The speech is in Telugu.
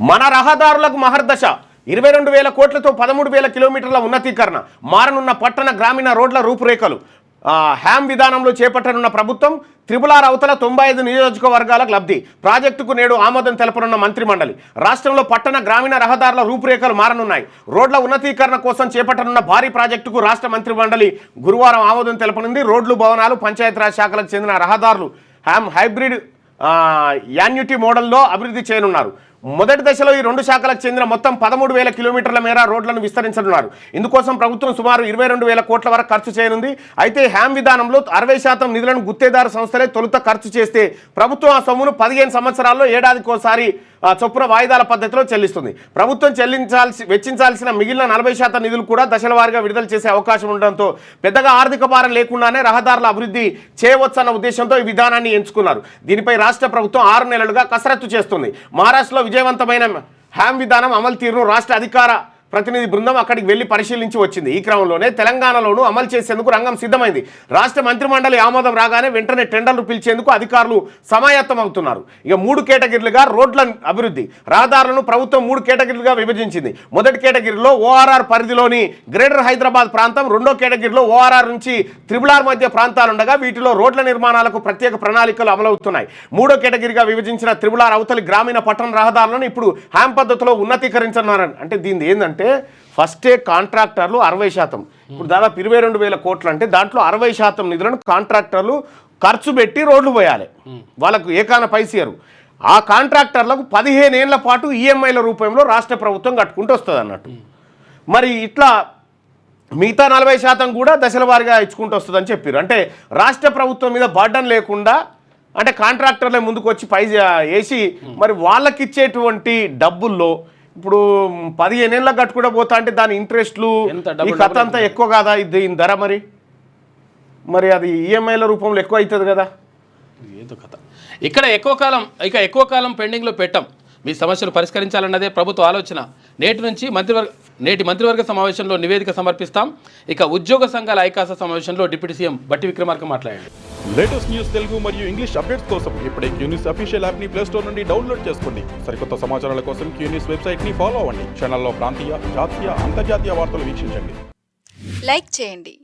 మన రహదారులకు మహర్దశ 22,000 కోట్లతో 13,000 కిలోమీటర్ల ఉన్నతీకరణ, మారనున్న పట్టణ గ్రామీణ రోడ్ల రూపురేఖలు. హ్యామ్ విధానంలో చేపట్టనున్న ప్రభుత్వం త్రిపులార్ అవతల 95 నియోజకవర్గాలకు లబ్ధి. ప్రాజెక్టుకు నేడు ఆమోదం తెలపనున్న మంత్రిమండలి. రాష్ట్రంలో పట్టణ గ్రామీణ రహదారుల రూపురేఖలు మారనున్నాయి. రోడ్ల ఉన్నతీకరణ కోసం చేపట్టనున్న భారీ ప్రాజెక్టుకు రాష్ట్ర మంత్రిమండలి గురువారం ఆమోదం తెలపనుంది. రోడ్లు, భవనాలు, పంచాయతీరాజ్ శాఖలకు చెందిన రహదారులు హ్యామ్ హైబ్రిడ్ యాన్యుటీ మోడల్లో అభివృద్ధి చేయనున్నారు. మొదటి దశలో ఈ రెండు శాఖలకు చెందిన మొత్తం 13,000 కిలోమీటర్ల మేర రోడ్లను విస్తరించనున్నారు. ఇందుకోసం ప్రభుత్వం సుమారు 22,000 కోట్ల వరకు ఖర్చు చేయనుంది. అయితే హ్యామ్ విధానంలో 60% నిధులను గుత్తేదారు సంస్థలే తొలుత ఖర్చు చేస్తే ప్రభుత్వం ఆ సొమ్మును 15 సంవత్సరాల్లో ఏడాదికోసారి చొప్పున వాయిదాల పద్ధతిలో చెల్లిస్తుంది. ప్రభుత్వం వెచ్చించాల్సిన మిగిలిన 40% నిధులు కూడా దశల వారీగా విడుదల చేసే అవకాశం ఉండడంతో పెద్దగా ఆర్థిక భారం లేకుండానే రహదారుల అభివృద్ధి చేయవచ్చన్న ఉద్దేశంతో ఈ విధానాన్ని ఎంచుకున్నారు. దీనిపై రాష్ట్ర ప్రభుత్వం 6 నెలలుగా కసరత్తు చేస్తుంది. మహారాష్ట్రలో విజయవంతమైన హ్యామ్ విధానం అమలు తీరును రాష్ట్ర అధికార ప్రతినిధి బృందం అక్కడికి వెళ్లి పరిశీలించి వచ్చింది. ఈ క్రమంలోనే తెలంగాణలోనూ అమలు చేసేందుకు రంగం సిద్ధమైంది. రాష్ట్ర మంత్రిమండలి ఆమోదం రాగానే వెంటనే టెండర్లు పిలిచేందుకు అధికారులు సమాయత్తం అవుతున్నారు. ఇక 3 కేటగిరీలుగా రోడ్ల అభివృద్ధి. రహదారులను ప్రభుత్వం 3 కేటగిరీలుగా విభజించింది. మొదటి కేటగిరీలో ఓఆర్ఆర్ పరిధిలోని గ్రేటర్ హైదరాబాద్ ప్రాంతం, రెండో కేటగిరీలో ఓఆర్ఆర్ నుంచి త్రిపులార్ మధ్య ప్రాంతాలుండగా వీటిలో రోడ్ల నిర్మాణాలకు ప్రత్యేక ప్రణాళికలు అమలవుతున్నాయి. మూడో కేటగిరీగా విభజించిన త్రిపులార్ అవతలి గ్రామీణ పట్టణ రహదారులను ఇప్పుడు హ్యామ్ పద్ధతిలో ఉన్నతీకరించనున్నారని. అంటే దీని ఏంటంటే ఫస్టే కాంట్రాక్టర్లు 60%, ఇప్పుడు దాదాపు 22,000 కోట్లు అంటే దాంట్లో 60% నిధులను కాంట్రాక్టర్లు ఖర్చు పెట్టి రోడ్లు పోయాలి. వాళ్ళకు ఏకాన పైసీయరు. ఆ కాంట్రాక్టర్లకు 15 ఏళ్ల పాటు ఈఎంఐల రూపంలో రాష్ట్ర ప్రభుత్వం కట్టుకుంటూ వస్తుంది అన్నట్టు. మరి ఇట్లా మిగతా 40% కూడా దశల వారీగా ఇచ్చుకుంటూ వస్తుందని చెప్పారు. అంటే రాష్ట్ర ప్రభుత్వం మీద బర్డన్ లేకుండా, అంటే కాంట్రాక్టర్లే ముందుకు వచ్చి వేసి మరి వాళ్ళకి ఇచ్చేటువంటి డబ్బుల్లో ఇప్పుడు 15 ఏళ్ళకి కట్టుకుంటూ పోతా అంటే దాని ఇంట్రెస్ట్లు ఈ కథ అంతా ఎక్కువ కాదా దీని ధర? మరి అది ఈఎంఐల రూపంలో ఎక్కువ అవుతుంది కదా. ఏదో కథ. ఇక్కడ ఎక్కువ కాలం పెండింగ్లో పెట్టాం. మీ సమస్యలు పరిష్కరించాలన్నదే ప్రభుత్వ ఆలోచన. నేటి మంత్రివర్గ సమావేశంలో నివేదిక సమర్పిస్తాం. ఇక ఉద్యోగ సంఘాల ఐకాస సమావేశంలో డిప్యూటీ సీఎం బట్టి విక్రమార్క మాట్లాడండి. లేటెస్ట్ న్యూస్ తెలుగు మరియు ఇంగ్లీష్ అప్డేట్స్ కోసం ఇప్పుడే క్యూన్యూస్ అఫీషియల్ యాప్ని ప్లే స్టోర్ నుండి డౌన్లోడ్ చేసుకోండి. సరికొత్త సమాచారాల కోసం క్యూన్యూస్ వెబ్సైట్ని ఫాలో అవ్వండి. ఛానల్లో ప్రాంతీయ, జాతీయ, అంతర్జాతీయ వార్తలు వీక్షించండి. లైక్ చేయండి.